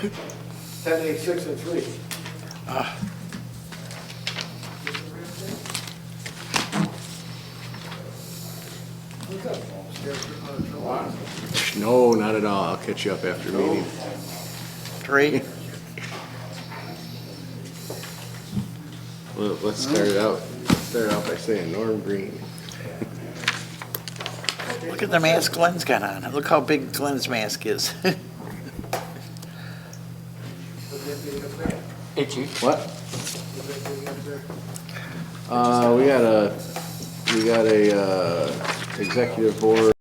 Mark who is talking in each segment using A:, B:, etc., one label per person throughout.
A: 10, 8, 6, and 3.
B: No, not at all. I'll catch you up after the meeting.
C: 3.
B: Well, let's start it out. Start out by saying Norm Green.
C: Look at the mask Glenn's got on. Look how big Glenn's mask is.
D: Hey, Chief.
B: What? We got a executive board.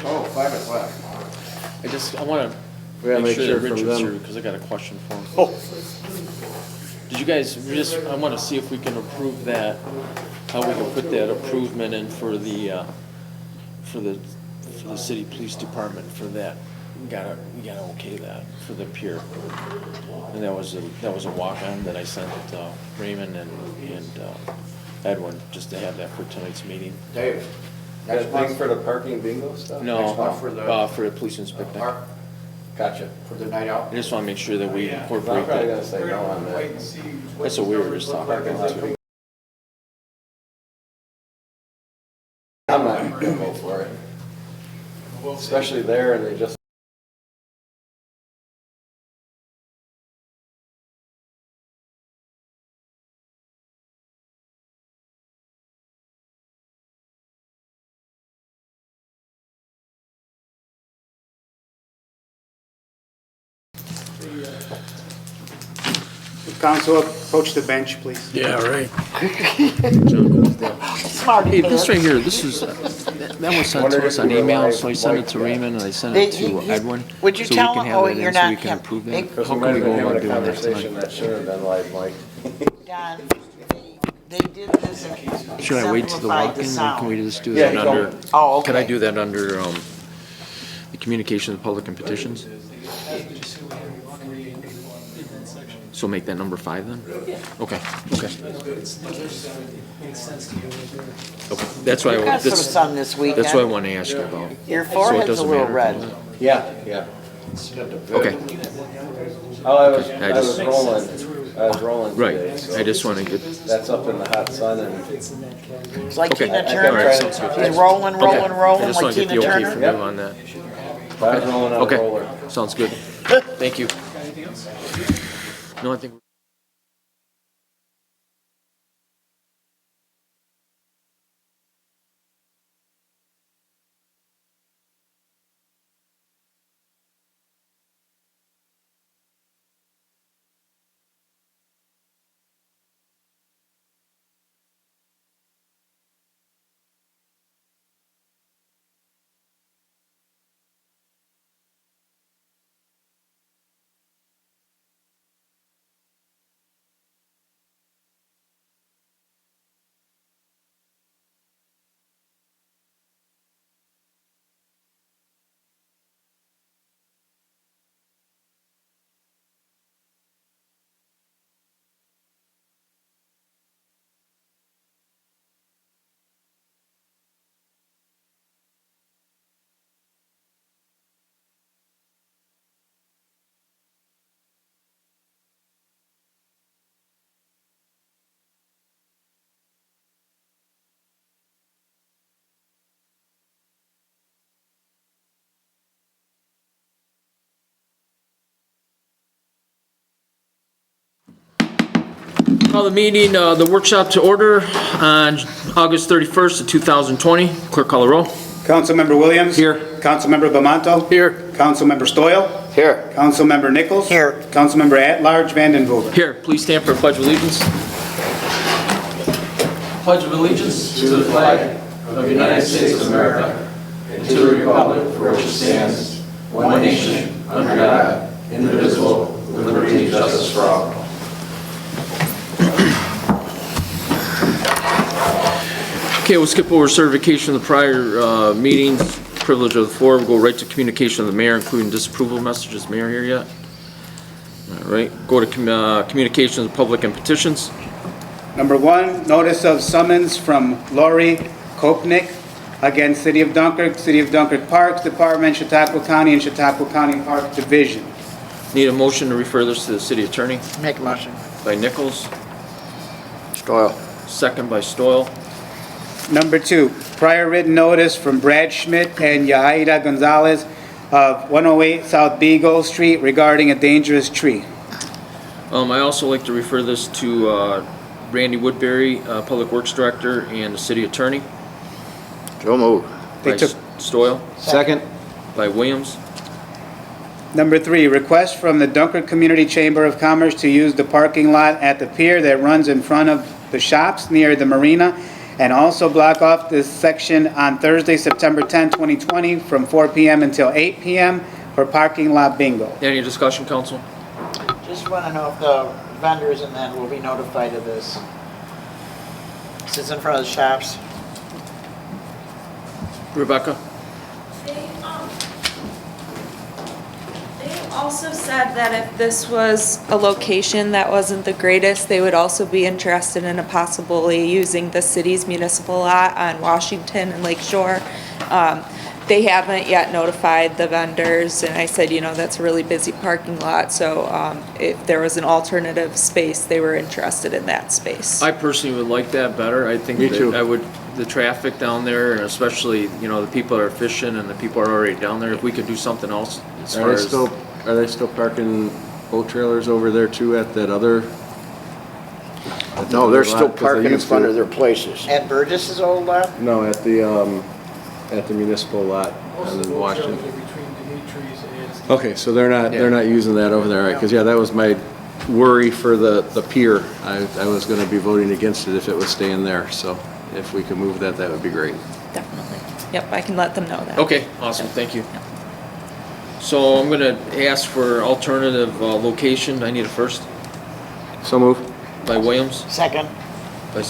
A: Oh, 5 o'clock.
D: I want
B: We gotta
D: to make sure that
B: from
D: Richard's here
B: them.
D: because I got a question for him. Did you guys, I want to see if we can approve that, how we can put that improvement in for the city police department for that. We gotta okay that for the pier. And that was a walk-on that I sent Raymond and Edwin, just to have that for tonight's meeting.
A: Dave,
B: That
A: next
B: thing
A: month
B: for the parking bingo stuff?
D: No,
A: Next month
D: for the police inspector.
A: park,
B: Gotcha.
A: for the night out.
D: I just want to make sure that we
B: I'm
D: incorporate
B: probably
D: that.
B: gonna say no on that.
D: That's what we were just talking about too.
B: I'm not gonna go for it. Especially there and they just.
E: Council, approach the bench, please.
D: Yeah, right.
C: Smarty
D: Hey, this
C: pants.
D: right here, this is, that was sent to us on email, so I sent it to Raymond and I sent it to Edwin.
C: Would you
D: so we
C: tell
D: can
C: him-
D: have
C: oh,
D: that in
C: you're
D: so we
C: not
D: can
C: him.
D: approve
C: They-
D: that.
B: Because
D: How
B: we
D: can
B: might
D: we
B: have
D: go
B: been
D: about
B: having a
D: doing that
B: conversation
D: tonight?
B: that should have been live, Mike.
C: Don, they did this and
D: Should I wait till the
C: simplified the
D: walk-in, or can we
C: sound.
D: just do
B: Yeah,
D: that
B: you
D: under?
B: don't-
C: Oh, okay.
D: Could I do that under, the communication of the public and petitions? So make that number 5 then? Okay, okay. Okay, that's why,
C: You got some sun this weekend.
D: that's what I want to ask you about.
C: Your
D: So it
C: forehead's a
D: doesn't
C: little
D: matter.
C: red.
B: Yeah.
D: Okay,
B: Oh, I was
D: I just-
B: rolling
D: right,
B: today, so
D: I just want to get,
B: that's up in the hot sun and.
C: It's like
D: Okay.
C: Tina
D: All
C: Turner.
D: right, sounds good.
C: He's rolling,
D: okay.
C: rolling, rolling
D: I just
C: like
D: want to get
C: Tina
D: the okay
C: Turner.
D: from you on that.
B: Five's rolling on a
D: Okay,
B: roller.
D: sounds good. Thank you. No, I think. Call the meeting, the workshop to order on August 31st of 2020. Clerk, call the roll.
E: Councilmember Williams.
D: Here.
E: Councilmember Bamanto.
D: Here.
E: Councilmember Stoyl.
B: Here.
E: Councilmember Nichols.
C: Here.
E: Councilmember at-large Vandenhoeven.
D: Here, please stand for a pledge of allegiance. Pledge of allegiance
B: To the flag of the United States of America and to the republic for which it stands, one nation, under God, indivisible, with liberty and justice for all.
D: Okay, we'll skip over certification of the prior meetings, privilege of the floor. We'll go right to communication of the mayor, including disapproval messages. Mayor here yet? All right, go to communications of public and petitions.
E: Number 1, notice of summons from Lori Kopnick against City of Dunkirk Parks Department, Chautauqua County, and Chautauqua County Park Division.
D: Need a motion to refer this to the city attorney
C: Make a motion.
D: by Nichols,
C: Stoyl.
D: second by Stoyl.
E: Number 2, prior written notice from Brad Schmidt and Yahaira Gonzalez of 108 South Beagle Street regarding a dangerous tree.
D: I also like to refer this to Randy Woodbury, Public Works Director, and the city attorney.
C: So move.
E: They
D: By
E: took
D: Stoyl,
B: Second.
D: by Williams.
E: Number 3, request from the Dunkirk Community Chamber of Commerce to use the parking lot at the pier that runs in front of the shops near the marina, and also block off this section on Thursday, September 10, 2020, from 4 p.m. until 8 p.m. for parking lot bingo.
D: Any discussion, council?
C: Just want to know if the vendors and then will be notified of this. This is in front of the shops.
D: Rebecca?
F: They also said that if this was a location that wasn't the greatest, they would also be interested in possibly using the city's municipal lot on Washington and Lake Shore. They haven't yet notified the vendors, and I said, you know, that's a really busy parking lot, so if there was an alternative space, they were interested in that space.
D: I personally would like that better. I think
B: Me
D: that
B: too.
D: I would, the traffic down there, and especially, you know, the people that are fishing and the people are already down there, if we could do something else as far as.
B: Are they still parking boat trailers over there too at that other?
G: No, they're still
B: lot? 'Cause they
G: parking in
B: used
G: front
B: to.
G: of their places.
C: At Burgess's old lot?
B: No, at the municipal lot in Washington. Okay, so they're not using that over there, right? Because, yeah, that was my worry for the pier. I was gonna be voting against it if it was staying there, so if we could move that, that would be great.
F: Definitely. Yep, I can let them know that.
D: Okay, awesome, thank you. So I'm gonna ask for alternative location. I need a first
B: So move.
D: by Williams,
C: Second.
D: by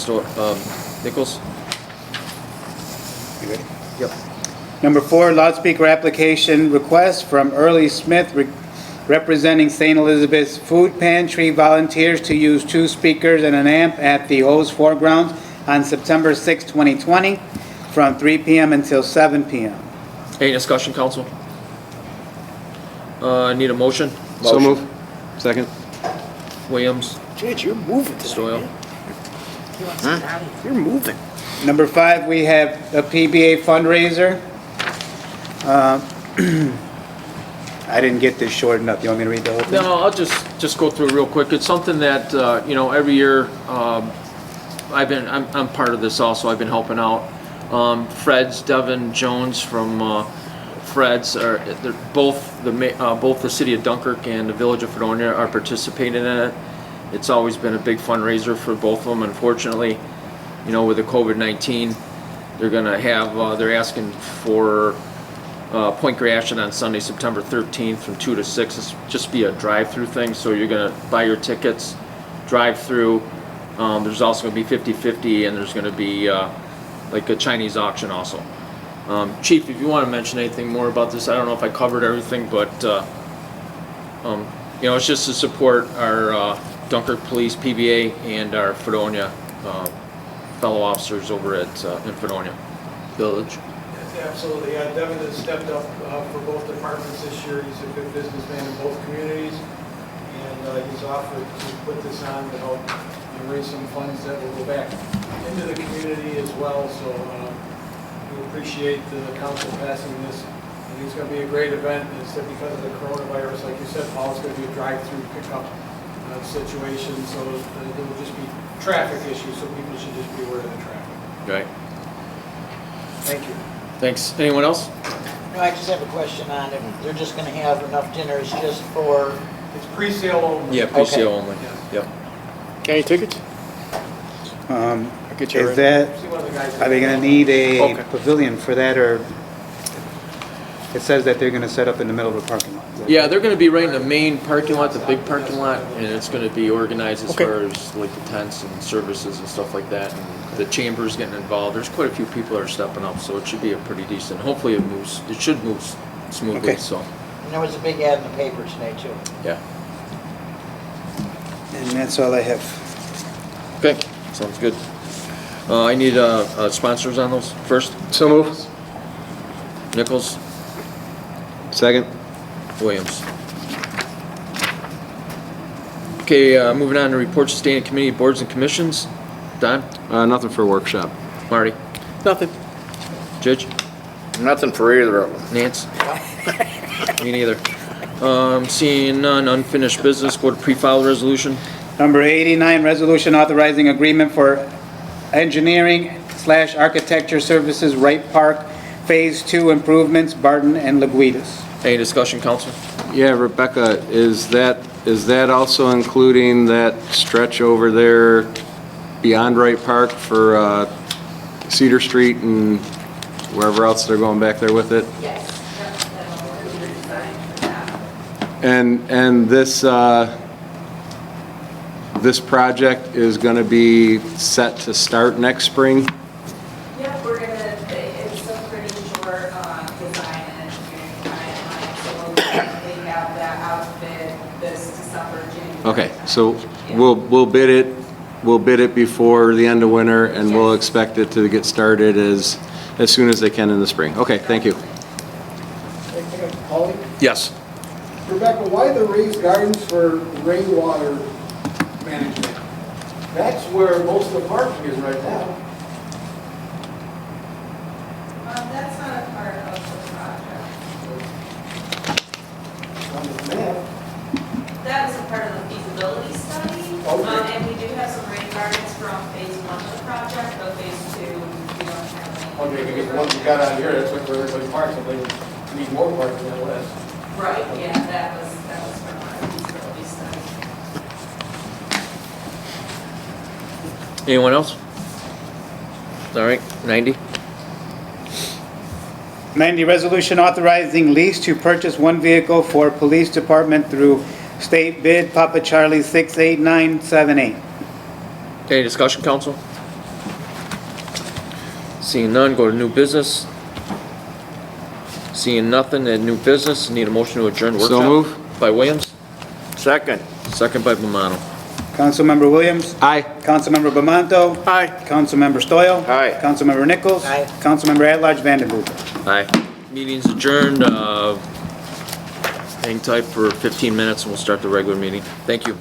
D: Nichols.
E: You ready?
D: Yep.
E: Number 4, loudspeaker application request from Early Smith representing St. Elizabeth's Food Pantry volunteers to use 2 speakers and an amp at the O's Foregrounds on September 6, 2020, from 3 p.m. until 7 p.m.
D: Any discussion, council? I need a motion.
B: So move. Second.
D: Williams,
G: Judge, you're moving today,
D: Stoyl.
G: man. You're moving.
E: Number 5, we have a PBA fundraiser. I didn't get this shortened up. You want me to read the whole thing?
D: No, I'll just go through it real quick. It's something that, every year, I'm part of this also. I've been helping out. Fred's, Devin Jones from, Fred's they're both the city of Dunkirk and the village of Fredonia are participating in it. It's always been a big fundraiser for both of them. Unfortunately, with the COVID-19, they're asking for Point Gratiot on Sunday, September 13th from 2 to 6. It's just be a drive-through thing, so you're gonna buy your tickets, drive through. There's also gonna be 50-50, and there's gonna be like a Chinese auction also. Chief, if you want to mention anything more about this, I don't know if I covered everything, but it's just to support our Dunkirk Police, PVA, and our Fredonia fellow officers over at in Fredonia Village.
A: Yes, absolutely. Devin has stepped up for both departments this year. He's a good businessman in both communities, and he's offered to put this on to help raise some funds that will go back into the community as well. So we appreciate the council passing this. I think it's going to be a great event. It's because of the coronavirus, like you said, Paul, it's going to be a drive-through pickup situation. So there will just be traffic issues. So people should just be aware of the traffic.
D: Right.
A: Thank you.
D: Thanks. Anyone else?
C: No, I just have a question on it. They're just gonna have enough dinners just for,
A: It's pre-sale only.
D: Yeah, pre-sale only.
A: Yes.
D: Yep.
G: Any tickets?
E: Is
G: you
E: that,
A: See one of the guys.
E: are they gonna need a
D: Okay.
E: pavilion for that, or it says that they're gonna set up in the middle of a parking lot? Is that-
D: Yeah, they're going to be right in the main parking lot, the big parking lot, and it's going to be organized as
G: Okay.
D: far as like the tents and services and stuff like that. And the chamber's getting involved. There's quite a few people that are stepping up, so it should be a pretty decent. Hopefully, it should move smoothly.
E: Okay.
D: So,
C: and there was a big ad in the paper today too.
D: yeah.
E: And that's all I have.
D: Okay, sounds good. I need sponsors on those first.
B: So move.
D: Nichols,
B: Second.
D: Williams. Okay, moving on to reports to standing committee, boards and commissions. Don,
B: Nothing for workshop.
D: Marty,
G: Nothing.
D: Judge,
G: Nothing for either of them.
D: Nance. Me neither. Seeing none, unfinished business, go to pre-filed resolution.
E: Number 89, resolution authorizing agreement for engineering/architecture services, Wright Park, Phase 2 improvements, Barton and Laguitas.
D: Any discussion, council?
B: Yeah, Rebecca, is that also including that stretch over there beyond Wright Park for Cedar Street and wherever else they're going back there with it?
F: Yes, that'll include the design for that.
B: And this project is gonna be set to start next spring?
F: Yeah, it's a pretty short design and engineering timeline, so we'll likely have that outfit this December, January.
B: Okay, so we'll bid it before the end of winter, and we'll
F: Yes.
B: expect it to get started as soon as they can in the spring. Okay, thank you.
A: Holly?
D: Yes.
A: Rebecca, why the raised gardens for rainwater management? That's where most of the parking is right now.
F: That's not a part of the project.
A: On the map.
F: That was a part of the feasibility study.
A: Okay.
F: And we do have some rain gardens from phase 1 of the project, but phase 2, we don't have any.
A: Okay, because the ones you got out here, that's where everybody parks, so they need more parking than less.
F: Right, yeah, that was from our feasibility study.
D: Anyone else? All right, 90.
E: 90, resolution authorizing lease to purchase one vehicle for police department through state bid, Papa Charlie 68978.
D: Any discussion, council? Seeing none, go to new business. Seeing nothing at new business, need a motion to adjourn workshop.
B: So move.
D: By Williams,
G: Second.
D: second by Bomano.
E: Councilmember Williams?
B: Aye.
E: Councilmember Bamanto?
G: Aye.
E: Councilmember Stoyl?
G: Aye.
E: Councilmember Nichols?
C: Aye.
E: Councilmember at-large Vandenboer?
D: Aye. Meeting's adjourned. Hang tight for 15 minutes and we'll start the regular meeting. Thank you.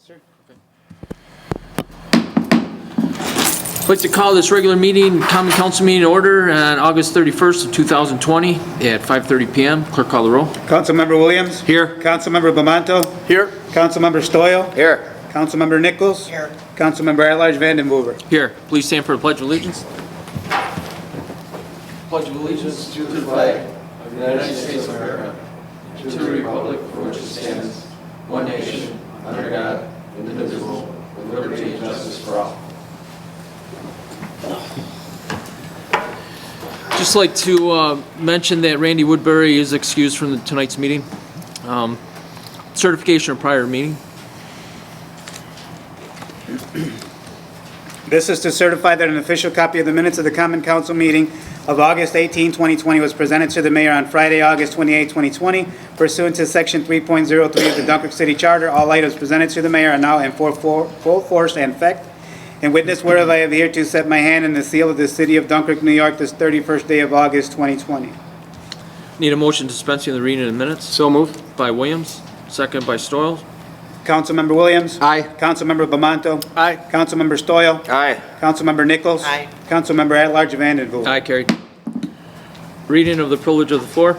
E: sir.
D: I'd like to call this regular meeting, common council meeting to order on August 31st of 2020 at 5:30 PM. Clerk, call the roll.
E: Councilmember Williams?
D: Here.
E: Councilmember Bamanto?
G: Here.
E: Councilmember Stoyl?
G: Here.
E: Councilmember Nichols?
C: Here.
E: Councilmember at-large Vandenboer?
D: Here. Please stand for the Pledge of Allegiance. Pledge of Allegiance to the flag of the United States of America, to the republic for which it stands, one nation, under God, indivisible, with liberty and justice for all. Just like to mention that Randy Woodbury is excused from tonight's meeting. Certification of prior meeting.
E: This is to certify that an official copy of the minutes of the common council meeting of August 18, 2020 was presented to the mayor on Friday, August 28, 2020. Pursuant to section 3.03 of the Dunkirk City Charter, all items presented to the mayor are now in full force and effect. In witness whereof I have here to set my hand in the seal of the city of Dunkirk, New York, this 31st day of August, 2020.
D: Need a motion dispensing the reading of the minutes
B: So moved.
D: by Williams, second by Stoyl.
E: Councilmember Williams?
B: Aye.
E: Councilmember Bamanto?
G: Aye.
E: Councilmember Stoyl?
G: Aye.
E: Councilmember Nichols?
C: Aye.
E: Councilmember at-large Vandenboer?
D: Aye, carried. Reading of the privilege of the floor.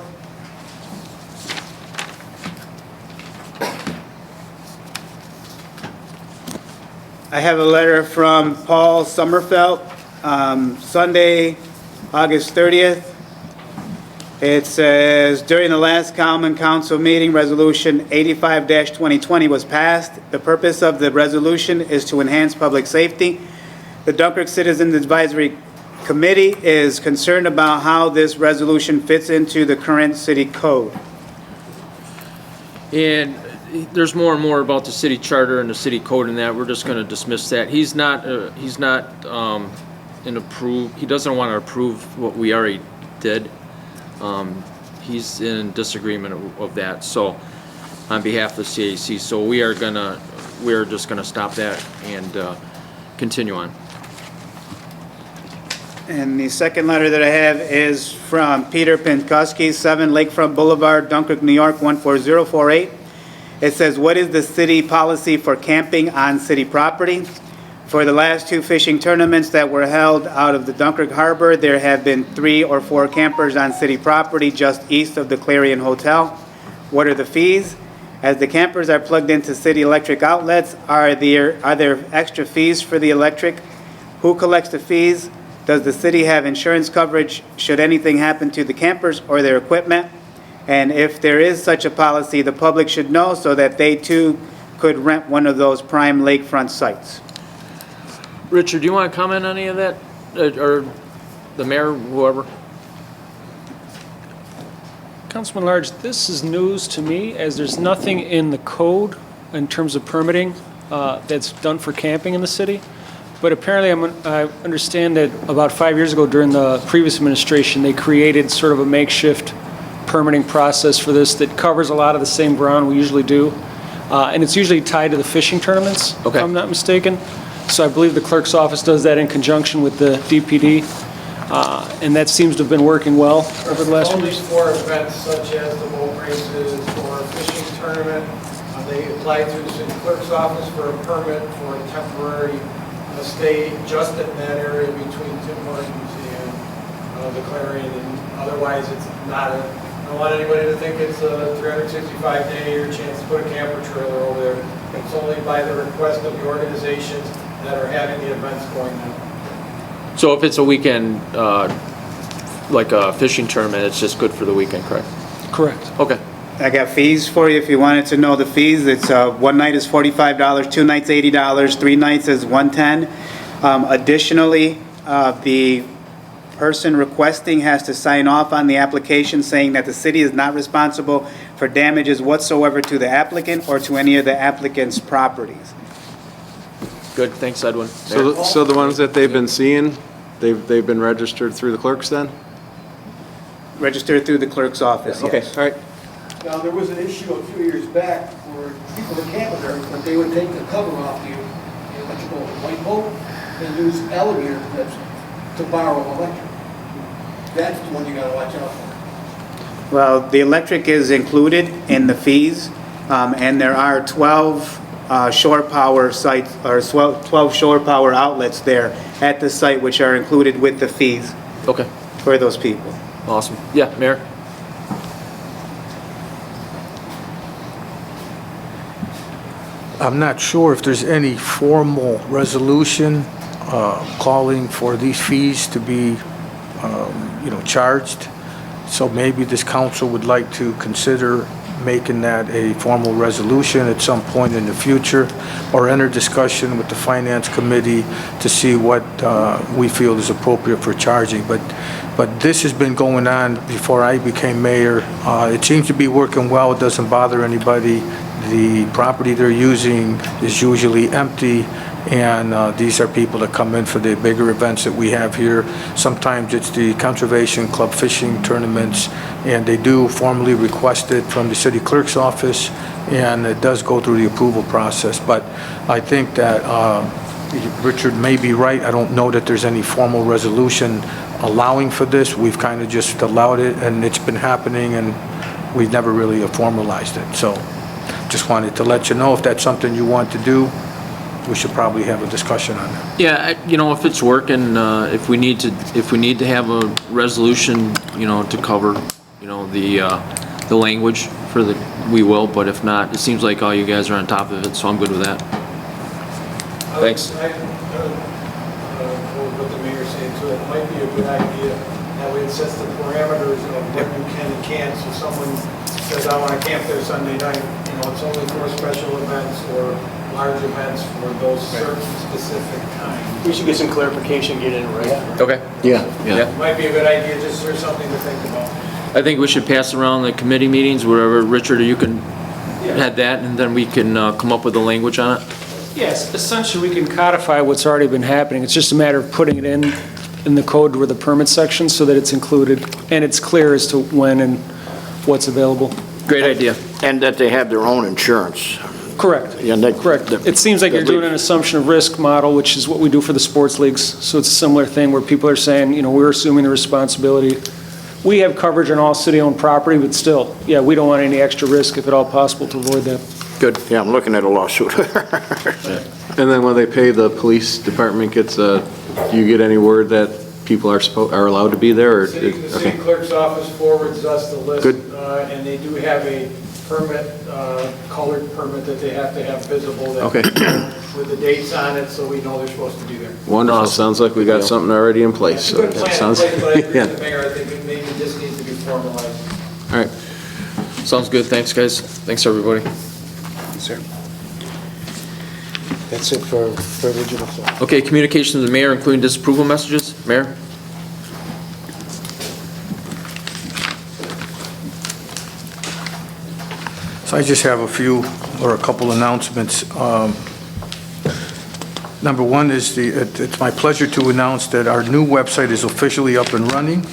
E: I have a letter from Paul Sommerfeld, Sunday, August 30th. It says, during the last common council meeting, resolution 85-2020 was passed. The purpose of the resolution is to enhance public safety. The Dunkirk Citizens Advisory Committee is concerned about how this resolution fits into the current city code.
D: And there's more and more about the city charter and the city code and that. We're just going to dismiss that. He doesn't want to approve what we already did. He's in disagreement of that. So on behalf of the CAC, so we're just gonna stop that and continue on.
E: And the second letter that I have is from Peter Pinkowski, 7 Lakefront Boulevard, Dunkirk, New York, 14048. It says, what is the city policy for camping on city property? For the last 2 fishing tournaments that were held out of the Dunkirk Harbor, there have been 3 or 4 campers on city property just east of the Clarion Hotel. What are the fees? As the campers are plugged into city electric outlets, are there extra fees for the electric? Who collects the fees? Does the city have insurance coverage should anything happen to the campers or their equipment? And if there is such a policy, the public should know so that they too could rent one of those prime lakefront sites.
D: Richard, do you want to comment on any of that? Or the mayor, whoever?
H: Councilman Large, this is news to me, as there's nothing in the code in terms of permitting that's done for camping in the city. But apparently, I understand that about 5 years ago, during the previous administration, they created sort of a makeshift permitting process for this that covers a lot of the same ground we usually do. And it's usually tied to the fishing tournaments,
D: Okay.
H: if I'm not mistaken. So I believe the clerk's office does that in conjunction with the DPD. And that seems to have been working well over the last few
A: Only
H: years.
A: for events such as the boat races or a fishing tournament. They apply through the city clerk's office for a permit for a temporary stay just in that area between Tim Hortons and the Clarion. And otherwise, it's not I don't want anybody to think it's a 365-day-a-year chance to put a camper trailer over there. It's only by the request of the organizations that are having the events going on.
D: So if it's a weekend, like a fishing tournament, it's just good for the weekend, correct?
H: Correct.
D: Okay.
E: I got fees for you if you wanted to know the fees. It's one night is $45, 2 nights $80, 3 nights is $110. Additionally, the person requesting has to sign off on the application saying that the city is not responsible for damages whatsoever to the applicant or to any of the applicant's properties.
D: Good, thanks, Edwin.
B: So the ones that they've been seeing, they've been registered through the clerks then?
E: Registered through the clerk's office,
B: Okay,
E: yes.
B: all right.
I: Now, there was an issue a few years back where people were camping there, but they would take the cover off the electrical white boat and use alligator clips to borrow electric. That's the one you gotta watch out for.
E: Well, the electric is included in the fees, and there are 12 shore power sites, or 12 shore power outlets there at the site, which are included with the fees
D: Okay,
E: for those people.
D: awesome. Yeah, Mayor?
J: I'm not sure if there's any formal resolution calling for these fees to be, charged. So maybe this council would like to consider making that a formal resolution at some point in the future, or enter discussion with the Finance Committee to see what we feel is appropriate for charging. But this has been going on before I became mayor. It seems to be working well. It doesn't bother anybody. The property they're using is usually empty, and these are people that come in for the bigger events that we have here. Sometimes it's the Conservation Club fishing tournaments, and they do formally request it from the city clerk's office, and it does go through the approval process. But I think that Richard may be right. I don't know that there's any formal resolution allowing for this. We've kind of just allowed it, and it's been happening, and we've never really formalized it. So just wanted to let you know, if that's something you want to do, we should probably have a discussion on that.
D: Yeah, if it's working, if we need to have a resolution, to cover, the language for we will, but if not, it seems like all you guys are on top of it, so I'm good with that. Thanks.
A: I what the mayor's saying too, it might be a good idea, that way it sets the parameters of what you can and can't, so someone says, I want to camp there Sunday night, it's only for special events or large events for those certain specific times.
I: We should get some clarification, get it right.
D: Okay.
B: Yeah.
A: It might be a good idea, just for something to think about.
D: I think we should pass around the committee meetings, wherever, Richard, you can head that, and then we can come up with the language on it.
H: Yes, essentially, we can codify what's already been happening. It's just a matter of putting it in the code with the permit section so that it's included, and it's clear as to when and what's available.
D: Great idea.
G: And that they have their own insurance.
H: Correct.
G: Yeah, that-
H: Correct. It seems like you're doing an assumption of risk model, which is what we do for the sports leagues. So it's a similar thing where people are saying, we're assuming the responsibility. We have coverage on all city-owned property, but still, yeah, we don't want any extra risk if at all possible to avoid that.
G: Good. Yeah, I'm looking at a lawsuit.
B: And then when they pay, the police department gets do you get any word that people are allowed to be there? Or
A: The city clerk's office forwards us the list.
B: Good.
A: And they do have a permit, colored permit that they have to have visible. that-
B: Okay.
A: With the dates on it, so we know they're supposed to be there.
B: Wonderful. Sounds like we got something already in place.
A: It's a
B: So
A: good
B: that
A: plan in
B: sounds,
A: place, but I agree
B: yeah.
A: with the mayor, I think it maybe just needs to be formalized.
B: All right.
D: Sounds good. Thanks, guys. Thanks, everybody.
E: Sir. That's it for original stuff.
D: Okay, communications to the mayor, including disapproval messages. Mayor?
J: So I just have a couple announcements. Number one is it's my pleasure to announce that our new website is officially up and running.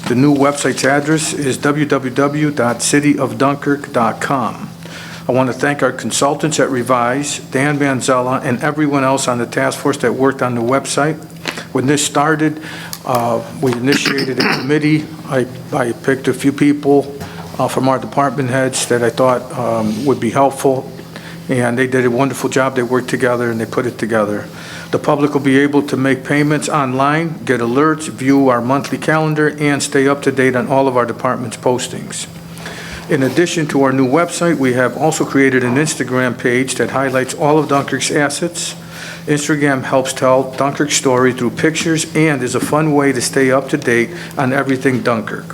J: The new website's address is www.cityofdunkirk.com. I want to thank our consultants at Revise, Dan Manzella, and everyone else on the task force that worked on the website. When this started, we initiated a committee. I picked a few people from our department heads that I thought would be helpful, and they did a wonderful job. They worked together and they put it together. The public will be able to make payments online, get alerts, view our monthly calendar, and stay up to date on all of our department's postings. In addition to our new website, we have also created an Instagram page that highlights all of Dunkirk's assets. Instagram helps tell Dunkirk's story through pictures and is a fun way to stay up to date on everything Dunkirk.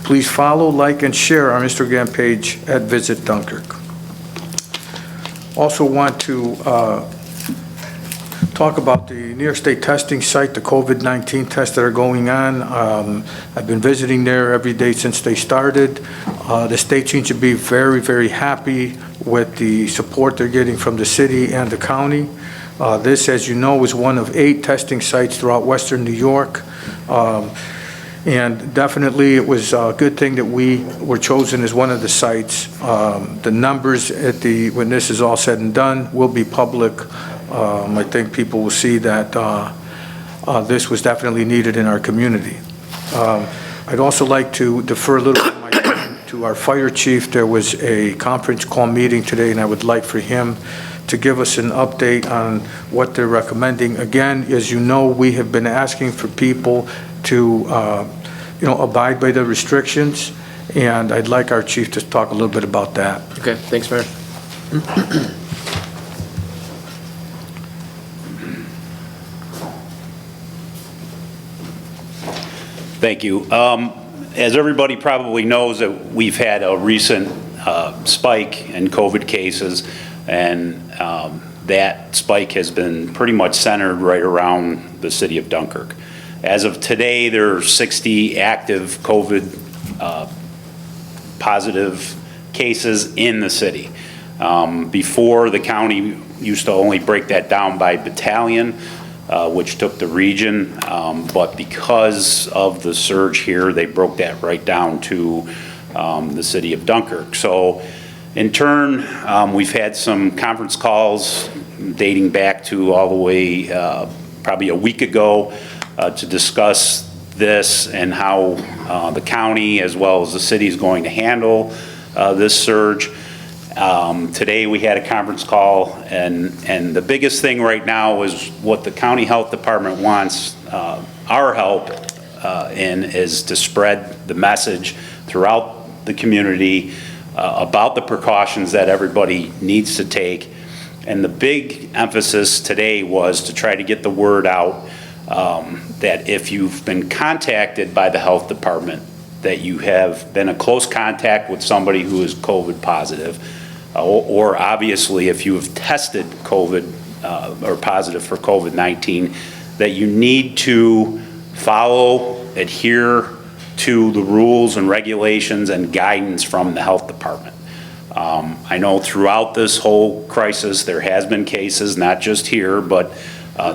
J: Please follow, like, and share our Instagram page at Visit Dunkirk. Also want to talk about the New York State testing site, the COVID-19 tests that are going on. I've been visiting there every day since they started. The state seems to be very, very happy with the support they're getting from the city and the county. This, as you know, is one of 8 testing sites throughout western New York. And definitely it was a good thing that we were chosen as one of the sites. The numbers when this is all said and done will be public. I think people will see that this was definitely needed in our community. I'd also like to defer a little bit of my time to our fire chief. There was a conference call meeting today, and I would like for him to give us an update on what they're recommending. Again, as you know, we have been asking for people to, abide by the restrictions, and I'd like our chief to talk a little bit about that.
D: Okay, thanks, Mayor.
K: Thank you. As everybody probably knows, that we've had a recent spike in COVID cases, and that spike has been pretty much centered right around the city of Dunkirk. As of today, there are 60 active COVID positive cases in the city. Before, the county used to only break that down by battalion, which took the region, but because of the surge here, they broke that right down to the city of Dunkirk. So in turn, we've had some conference calls dating back to all the way probably a week ago to discuss this and how the county as well as the city is going to handle this surge. Today we had a conference call, and the biggest thing right now is what the county health department wants our help in is to spread the message throughout the community about the precautions that everybody needs to take. And the big emphasis today was to try to get the word out that if you've been contacted by the health department, that you have been a close contact with somebody who is COVID positive, or obviously if you have tested COVID or positive for COVID-19, that you need to follow, adhere to the rules and regulations and guidance from the health department. I know throughout this whole crisis there has been cases, not just here, but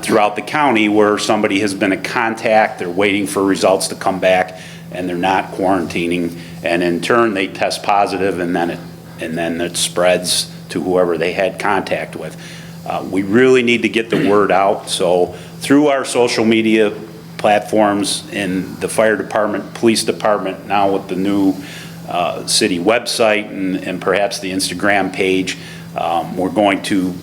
K: throughout the county where somebody has been a contact, they're waiting for results to come back and they're not quarantining, and in turn they test positive, and then it spreads to whoever they had contact with. We really need to get the word out, so through our social media platforms in the fire department, police department, now with the new city website and perhaps the Instagram page, we're going to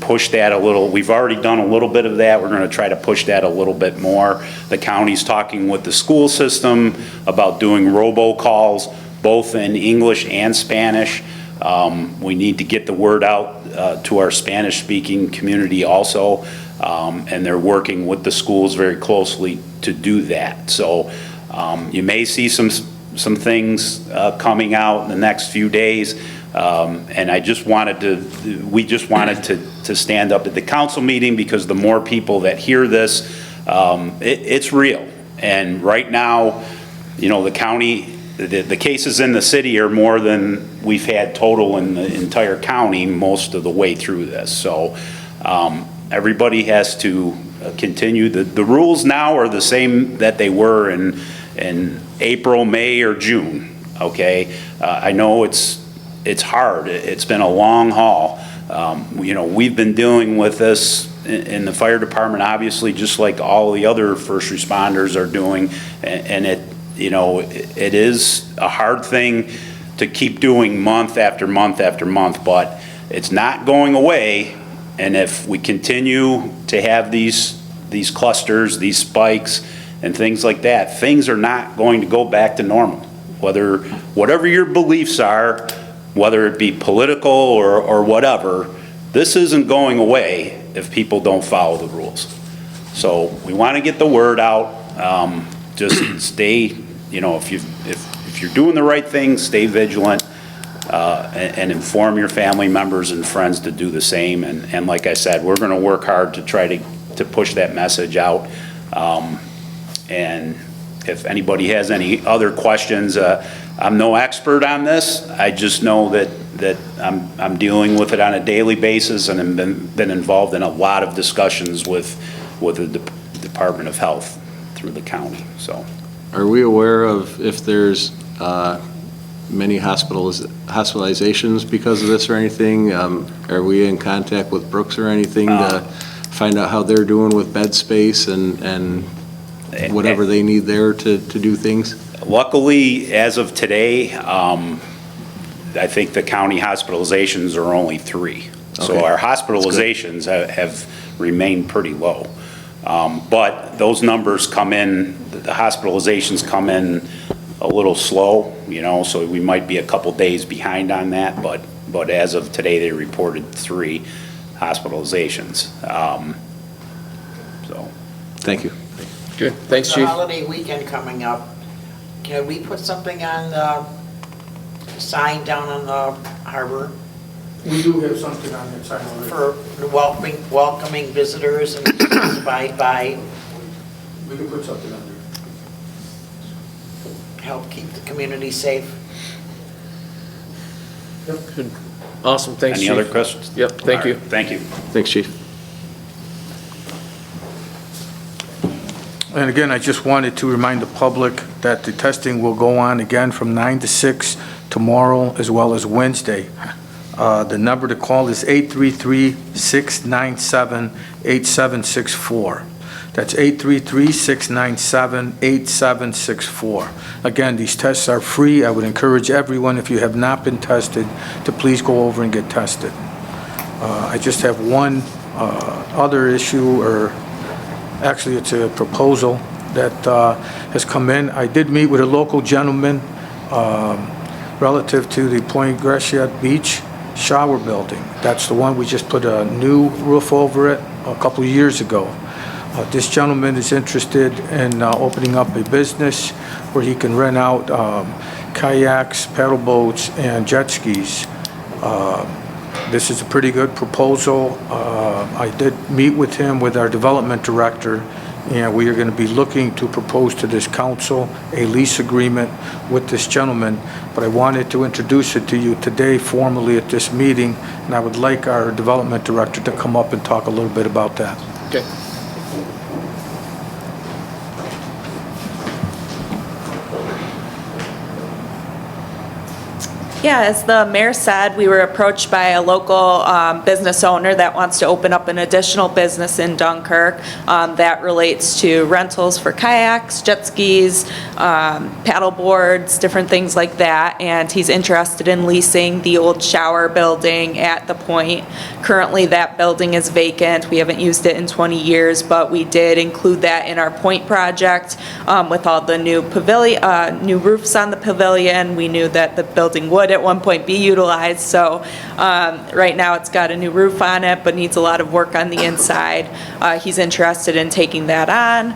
K: push that a little. We've already done a little bit of that. We're going to try to push that a little bit more. The county's talking with the school system about doing robocalls, both in English and Spanish. We need to get the word out to our Spanish-speaking community also, and they're working with the schools very closely to do that. So you may see some things coming out in the next few days. And we just wanted to stand up at the council meeting, because the more people that hear this, it's real. And right now, the county, the cases in the city are more than we've had total in the entire county most of the way through this. So everybody has to continue. The rules now are the same that they were in April, May, or June. Okay, I know it's hard. It's been a long haul. We've been dealing with this in the fire department, obviously, just like all the other first responders are doing, and it is a hard thing to keep doing month after month after month, but it's not going away. And if we continue to have these clusters, these spikes, and things like that, things are not going to go back to normal. Whatever your beliefs are, whether it be political or whatever, this isn't going away if people don't follow the rules. So we want to get the word out. Just stay, if you're doing the right thing, stay vigilant, and inform your family members and friends to do the same. And like I said, we're going to work hard to try to push that message out. And if anybody has any other questions, I'm no expert on this. I just know that I'm dealing with it on a daily basis, and have been involved in a lot of discussions with the Department of Health through the county. So,
B: are we aware of if there's many hospitalizations because of this or anything? Are we in contact with Brooks or anything to find out how they're doing with bed space and whatever they need there to do things?
K: Luckily, as of today, I think the county hospitalizations are only 3. So
B: Okay.
K: our hospitalizations have remained pretty low. But those numbers come in, the hospitalizations come in a little slow, so we might be a couple days behind on that, but as of today, they reported 3 hospitalizations. So.
B: Thank you.
D: Good, thanks,
C: The
D: chief.
C: holiday weekend coming up, can we put something on the sign down on the harbor
J: We do have something on that side already.
C: for welcoming visitors and by
J: We can put something on there.
C: help keep the community safe?
D: Good. Awesome, thanks, chief.
K: Any other questions?
D: Yep, thank you.
K: All right, thank you.
B: Thanks, chief.
J: And again, I just wanted to remind the public that the testing will go on again from 9 to 6 tomorrow as well as Wednesday. The number to call is 833-697-8764. That's 833-697-8764. Again, these tests are free. I would encourage everyone, if you have not been tested, to please go over and get tested. I just have one other issue, or actually it's a proposal that has come in. I did meet with a local gentleman relative to the Point Gratiot Beach shower building. That's the one we just put a new roof over it a couple of years ago. This gentleman is interested in opening up a business where he can rent out kayaks, paddle boats, and jet skis. This is a pretty good proposal. I did meet with him, with our development director, and we are going to be looking to propose to this council a lease agreement with this gentleman. But I wanted to introduce it to you today formally at this meeting, and I would like our development director to come up and talk a little bit about that.
D: Okay.
F: Yeah, as the mayor said, we were approached by a local business owner that wants to open up an additional business in Dunkirk that relates to rentals for kayaks, jet skis, paddle boards, different things like that. And he's interested in leasing the old shower building at the Point. Currently, that building is vacant. We haven't used it in 20 years, but we did include that in our Point project with all the new pavilion, new roofs on the pavilion. We knew that the building would at one point be utilized, so right now it's got a new roof on it but needs a lot of work on the inside. He's interested in taking that on.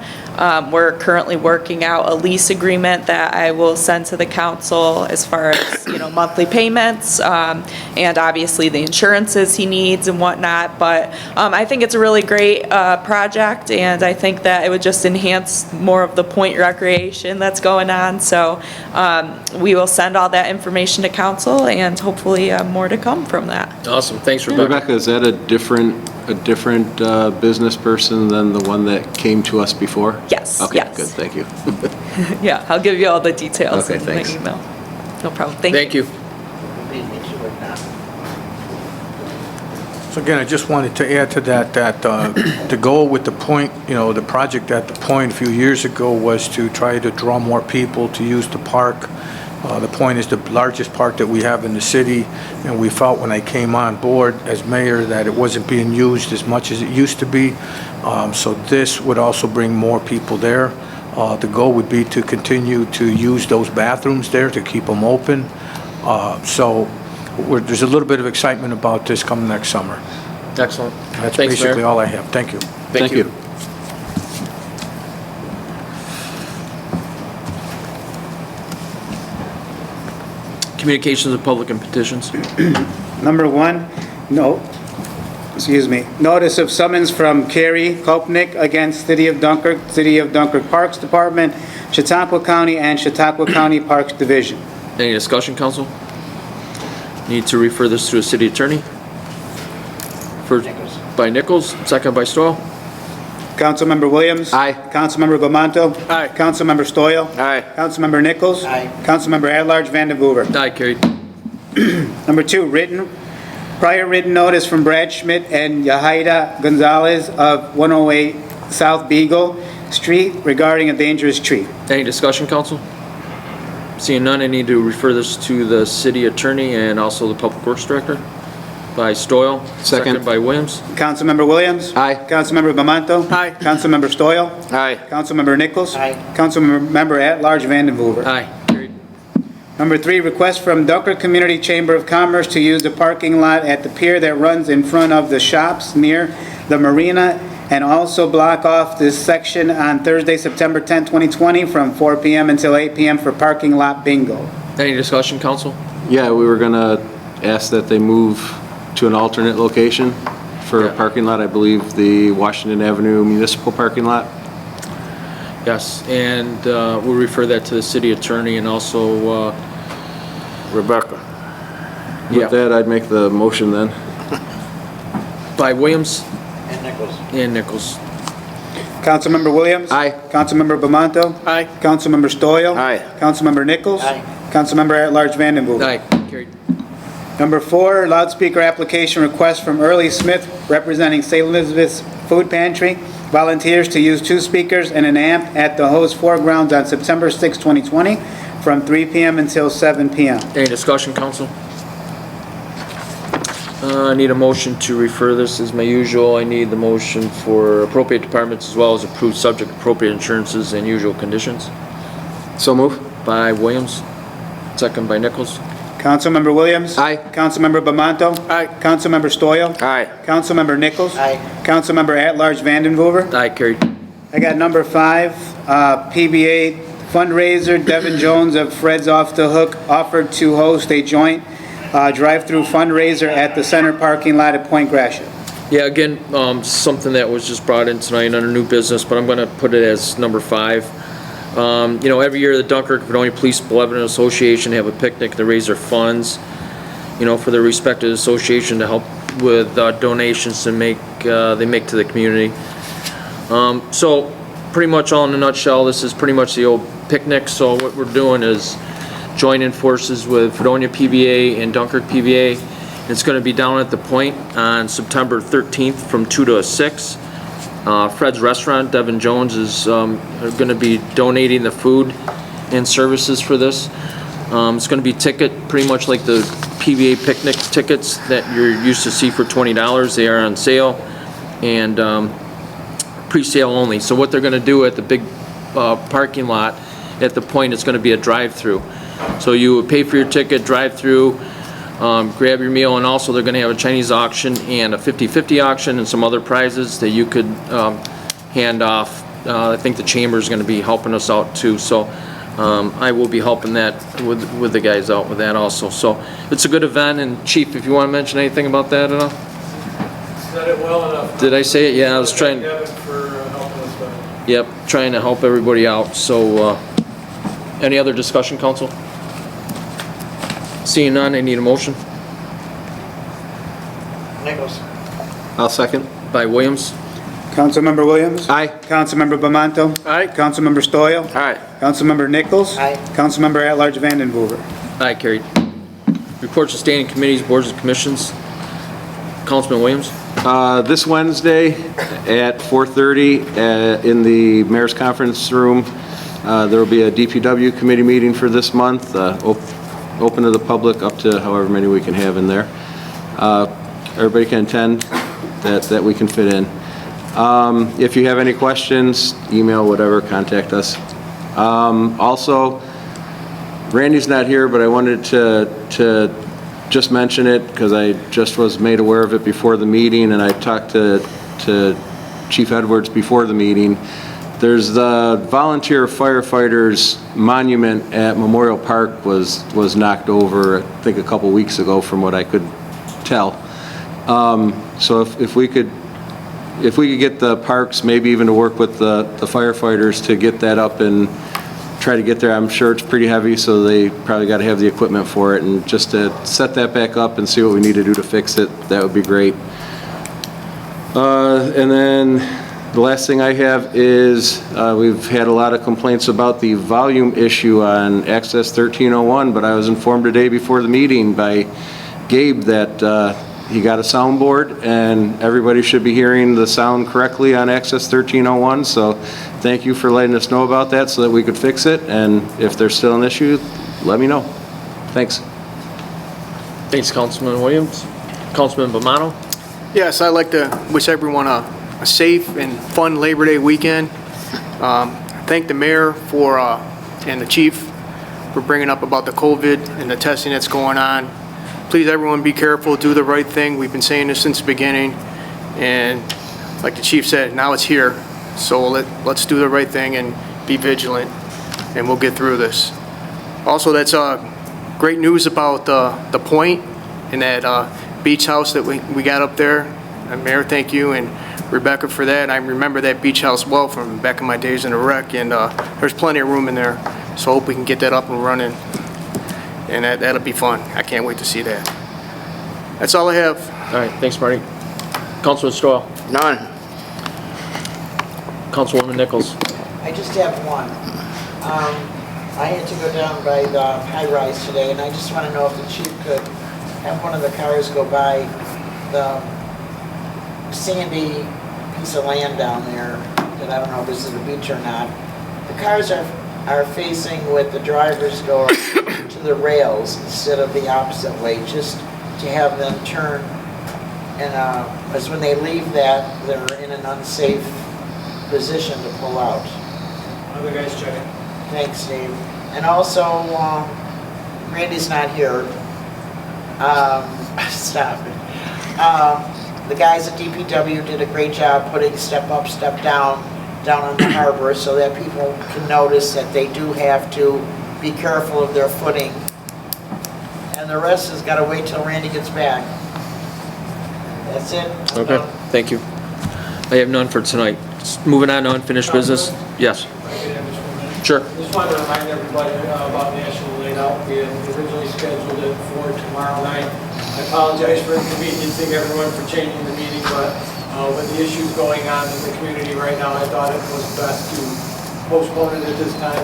F: We're currently working out a lease agreement that I will send to the council as far as, monthly payments, and obviously the insurances he needs and whatnot. But I think it's a really great project, and I think that it would just enhance more of the Point recreation that's going on. So we will send all that information to council, and hopefully more to come from that.
D: Awesome, thanks, Rebecca.
B: Rebecca, is that a different business person than the one that came to us before?
F: Yes,
B: Okay,
F: yes.
B: good, thank you.
F: Yeah, I'll give you all the details
B: Okay,
F: in
B: thanks.
F: the email. No problem.
D: Thank you.
C: Beat me to it now.
J: So again, I just wanted to add to that, the goal with the Point, the project at the Point a few years ago was to try to draw more people to use the park. The Point is the largest park that we have in the city, and we felt when I came on board as mayor that it wasn't being used as much as it used to be. So this would also bring more people there. The goal would be to continue to use those bathrooms there, to keep them open. So there's a little bit of excitement about this coming next summer.
D: Excellent.
J: That's
D: Thanks,
J: basically
D: Mayor.
J: all I have. Thank you.
D: Thank you. Communications of public and petitions.
E: Number one, notice of summons from Carrie Kopnick against City of Dunkirk Parks Department, Chautauqua County, and Chautauqua County Parks Division.
D: Any discussion, council? Need to refer this to a city attorney? First by Nichols, second by Stoyl.
E: Councilmember Williams.
B: Aye.
E: Councilmember Gamonto.
D: Aye.
E: Councilmember Stoyl.
B: Aye.
E: Councilmember Nichols.
C: Aye.
E: Councilmember at-large Van den Hoover.
D: Aye, carried.
E: Number two, prior written notice from Brad Schmidt and Yahaira Gonzalez of 108 South Beagle Street regarding a dangerous tree.
D: Any discussion, council? Seeing none, I need to refer this to the city attorney and also the public works director. By Stoyl.
B: Second.
D: By Williams.
E: Councilmember Williams?
B: Aye.
E: Councilmember Bamanto?
D: Aye.
E: Councilmember Stoyl?
G: Aye.
E: Councilmember Nichols?
C: Aye.
E: Councilmember at-large Vandenhoover?
D: Aye. Carried.
E: Number 3, request from Dunkirk Community Chamber of Commerce to use the parking lot at the pier that runs in front of the shops near the marina and also block off this section on Thursday, September 10, 2020, from 4 p.m. until 8 p.m. for parking lot bingo.
D: Any discussion, council?
B: Yeah, we were gonna ask that they move to an alternate location for a
D: Yeah.
B: parking lot, I believe the Washington Avenue Municipal Parking Lot.
D: Yes, and we'll refer that to the city attorney and also,
G: Rebecca.
D: yeah,
B: With that, I'd make the motion then.
D: by Williams
C: And Nichols.
D: and Nichols.
E: Councilmember Williams?
B: Aye.
E: Councilmember Bamanto?
D: Aye.
E: Councilmember Stoyl?
G: Aye.
E: Councilmember Nichols?
C: Aye.
E: Councilmember at-large Vandenhoover?
D: Aye. Carried.
E: Number 4, loudspeaker application request from Early Smith representing St. Elizabeth's Food Pantry. Volunteers to use 2 speakers and an amp at the Hose Foregrounds on September 6, 2020, from 3 p.m. until 7 p.m.
D: Any discussion, council? I need a motion to refer this as my usual. I need the motion for appropriate departments as well as approved subject appropriate insurances and usual conditions.
B: So move.
D: By Williams, second by Nichols.
E: Councilmember Williams?
B: Aye.
E: Councilmember Bamanto?
D: Aye.
E: Councilmember Stoyl?
G: Aye.
E: Councilmember Nichols?
C: Aye.
E: Councilmember at-large Vandenhoover?
D: Aye, carried.
E: I got number 5, PBA fundraiser, Devin Jones of Fred's Off the Hook offered to host a joint drive-through fundraiser at the center parking lot at Point Gratiot.
D: Yeah, again, something that was just brought in tonight under new business, but I'm gonna put it as number 5. You know, every year the Dunkirk Fredonia Police Benevolent Association have a picnic to raise their funds, you know, for their respective association to help with donations to make they make to the community. So pretty much all in a nutshell, this is pretty much the old picnic. So what we're doing is joining forces with Fredonia PBA and Dunkirk PBA. It's going to be down at the Point on September 13th from 2 to 6. Fred's Restaurant, Devin Jones, is going to be donating the food and services for this. It's going to be pretty much like the PBA picnic tickets that you're used to see for $20. They are on sale and pre-sale only. So what they're going to do at the big parking lot at the Point is going to be a drive-through. So you would pay for your ticket, drive through, grab your meal, and also they're going to have a Chinese auction and a 50-50 auction and some other prizes that you could hand off. I think the chamber is going to be helping us out too. So I will be helping that with the guys out with that also. So it's a good event. And Chief, if you want to mention anything about that at all?
A: Said it well enough.
D: Did I say it? Yeah, I was trying.
A: Devin for helping us with it.
D: Yep, trying to help everybody out. So any other discussion, council? Seeing none, I need a motion.
C: Nichols.
B: I'll second.
D: By Williams.
E: Councilmember Williams?
B: Aye.
E: Councilmember Bamanto?
D: Aye.
E: Councilmember Stoyl?
G: Aye.
E: Councilmember Nichols?
C: Aye.
E: Councilmember at-large Vandenhoover?
D: Aye, carried. Reports of standing committees, boards and commissions. Councilman Williams.
B: This Wednesday at 4:30 in the mayor's conference room, there will be a DPW committee meeting for this month, open to the public up to however many we can have in there. Everybody can attend that we can fit in. If you have any questions, email, whatever, contact us. Also, Randy's not here, but I wanted to just mention it because I just was made aware of it before the meeting, and I talked to Chief Edwards before the meeting. There's the volunteer firefighters monument at Memorial Park was knocked over, I think a couple weeks ago from what I could tell. So if we could get the parks, maybe even to work with the firefighters to get that up and try to get there. I'm sure it's pretty heavy, so they probably got to have the equipment for it, and just to set that back up and see what we need to do to fix it, that would be great. And then the last thing I have is we've had a lot of complaints about the volume issue on Access 1301, but I was informed today before the meeting by Gabe that he got a soundboard and everybody should be hearing the sound correctly on Access 1301, so thank you for letting us know about that so that we could fix it, and if there's still an issue, let me know. Thanks.
D: Thanks, Councilman Williams. Councilman Bomano?
L: Yes, I'd like to wish everyone a safe and fun Labor Day weekend. Thank the mayor for, and the chief for bringing up about the COVID and the testing that's going on. Please, everyone, be careful, do the right thing. We've been saying this since the beginning. And like the chief said, now it's here. So let's do the right thing and be vigilant, and we'll get through this. Also, that's great news about the Point and that beach house that we got up there. Mayor, thank you, and Rebecca for that. I remember that beach house well from back in my days in the rec, and there's plenty of room in there. So I hope we can get that up and running, and that'll be fun. I can't wait to see that. That's all I have.
D: All right, thanks, Marty. Councilman Stoyl?
C: None.
D: Councilwoman Nichols?
C: I just have one. I had to go down by the high-rise today, and I just want to know if the chief could have one of the cars go by the sandy piece of land down there that I don't know if this is a beach or not. The cars are facing with the driver's door to the rails instead of the opposite way, just to have them turn. And as when they leave that, they're in an unsafe position to pull out.
A: Other guys check it.
C: Thanks, Dave. And also, Randy's not here. Stop it. The guys at DPW did a great job putting step up, step down on the harbor so that people can notice that they do have to be careful of their footing. And the rest has got to wait till Randy gets back. That's it.
D: Okay, thank you. I have none for tonight. Moving on to unfinished business. Yes. Sure.
A: Just wanted to remind everybody about National Night Out. We had originally scheduled it for tomorrow night. I apologize for inconveniencing everyone for changing the meeting, but with the issues going on in the community right now, I thought it was best to postpone it at this time.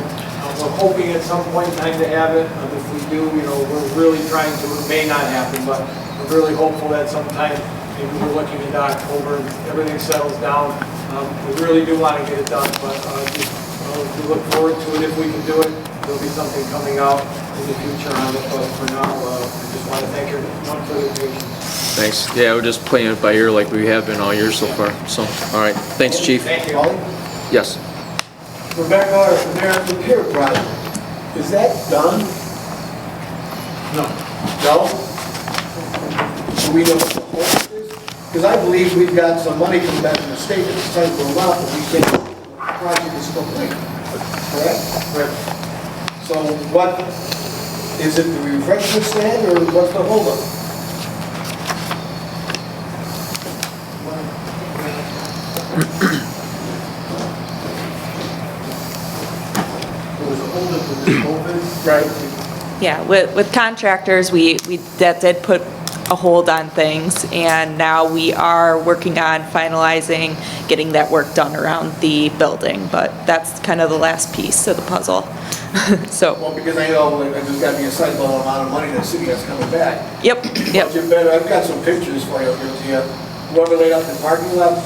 A: We're hoping at some point in time to have it. If we do, we're really trying to, it may not happen, but we're really hopeful that sometime, maybe we're looking into October, everything settles down. We really do want to get it done, but we look forward to it if we can do it. There'll be something coming out in the future on it, but for now, I just want to thank everyone for their patience.
D: Thanks. Yeah, we're just playing it by ear like we have been all year so far. So, all right. Thanks, Chief.
A: Thank you.
D: Yes.
I: Rebecca, the pier project, is that done?
A: No.
I: No? Do we know what the hope is? Because I believe we've got some money coming back from the state at the time for a while, but we think the project is complete. Correct? Right. So what, is it the refreshment stand or what's the holdup? There was a holdup with the COVID. Right.
F: Yeah, with contractors, that did put a hold on things, and now we are working on finalizing getting that work done around the building, but that's kind of the last piece of the puzzle. So.
I: Well, because I know there's got to be a sizable amount of money that city has coming back.
F: Yep.
I: Budget better. I've got some pictures for you. Whoever laid out the parking lot,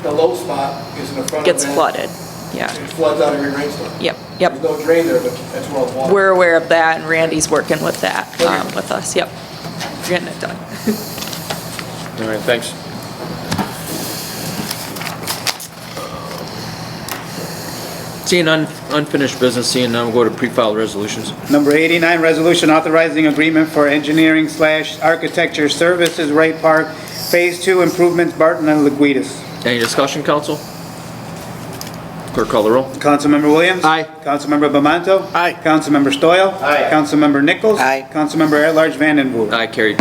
I: the low spot is in the front
F: Gets
I: of that.
F: flooded. Yeah.
I: It floods out every rainstorm.
F: Yep.
I: There's no drain there, but that's well water.
F: We're aware of that, and Randy's working with that with us. Yep. We're getting it done.
D: All right, thanks. Seeing none, unfinished business, seeing none, we'll go to pre-filed resolutions.
E: Number 89, resolution authorizing agreement for engineering/architecture services, Wright Park, Phase 2 improvements, Barton and Laguitas.
D: Any discussion, council? Clerk call the roll.
E: Councilmember Williams?
B: Aye.
E: Councilmember Bamanto?
L: Aye.
E: Councilmember Stoyl?
C: Aye.
E: Councilmember Nichols?
C: Aye.
E: Councilmember at-large Vandenboer?
D: Aye, carried.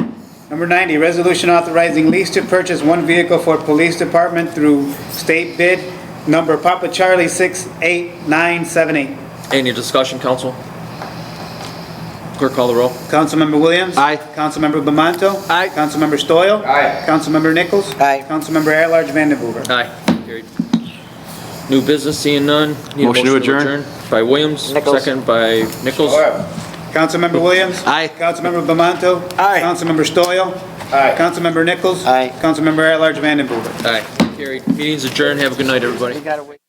E: Number 90, resolution authorizing lease to purchase one vehicle for police department through state bid number Papa Charlie 68978.
D: Any discussion, council? Clerk call the roll.
E: Councilmember Williams?
B: Aye.
E: Councilmember Bamanto?
L: Aye.
E: Councilmember Stoyl?
C: Aye.
E: Councilmember Nichols?
C: Aye.
E: Councilmember at-large Vandenboer?
D: Aye, carried. New business, seeing none. Need a
B: Motion to adjourn.
D: By Williams,
C: Nichols.
D: second by Nichols.
E: Councilmember Williams?
B: Aye.
E: Councilmember Bamanto?
C: Aye.
E: Councilmember Stoyl?
C: Aye.
E: Councilmember Nichols?
C: Aye.
E: Councilmember at-large Vandenboer?
D: Aye, carried. Meeting's adjourned. Have a good night, everybody.
C: We gotta wait.